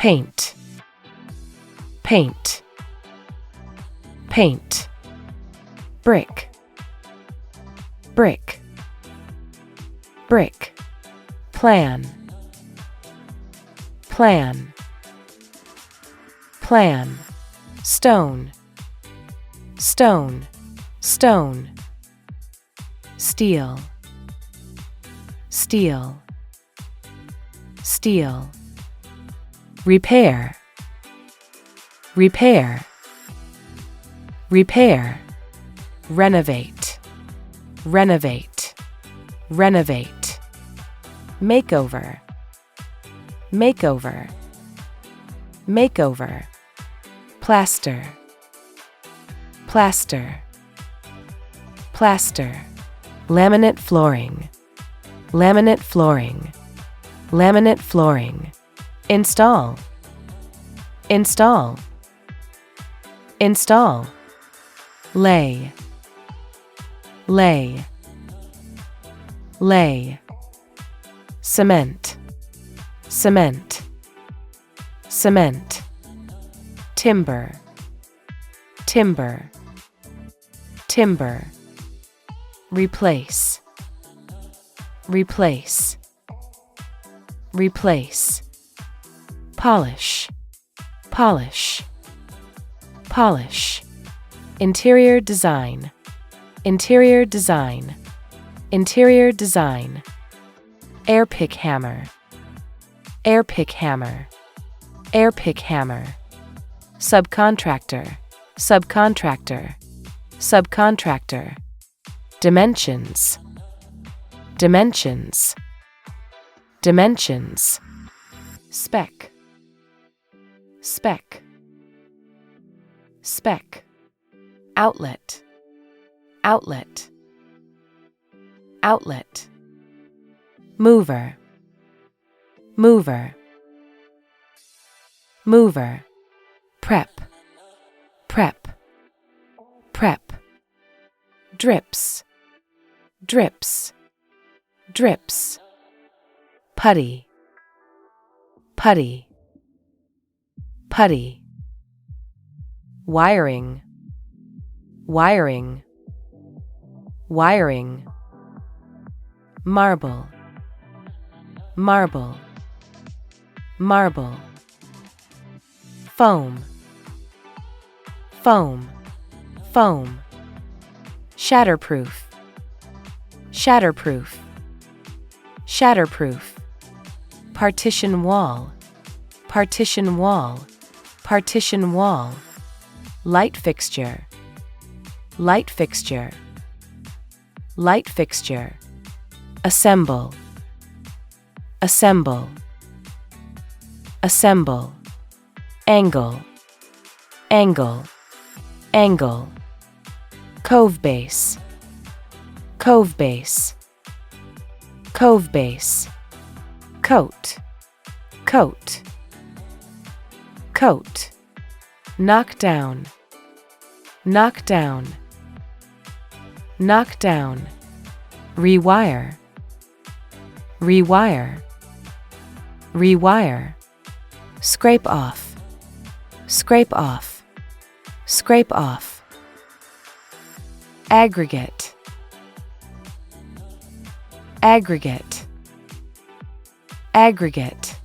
paint, paint, paint. Brick, brick, brick. Plan, plan, plan. Stone, stone, stone. Steel, steel, steel. Repair, repair, repair. Renovate, renovate, renovate. Makeover, makeover, makeover. Plaster, plaster, plaster. Laminate flooring, laminate flooring, laminate flooring. Install, install, install. Lay, lay, lay. Cement, cement, cement. Timber, timber, timber. Replace, replace, replace. Polish, polish, polish. Interior design, interior design, interior design. Air pick hammer, air pick hammer, air pick hammer. Subcontractor, subcontractor, subcontractor. Dimensions, dimensions, dimensions. Spec, spec, spec. Outlet, outlet, outlet. Mover, mover, mover. Prep, prep, prep. Drips, drips, drips. Putty, putty, putty. Wiring, wiring, wiring. Marble, marble, marble. Foam, foam, foam. Shatterproof, shatterproof, shatterproof. Partition wall, partition wall, partition wall. Light fixture, light fixture, light fixture. Assemble, assemble, assemble. Angle, angle, angle. Cove base, cove base, cove base. Coat, coat, coat. Knock down, knock down, knock down. Rewire, rewire, rewire. Scrape off, scrape off, scrape off. Aggregate, aggregate, aggregate.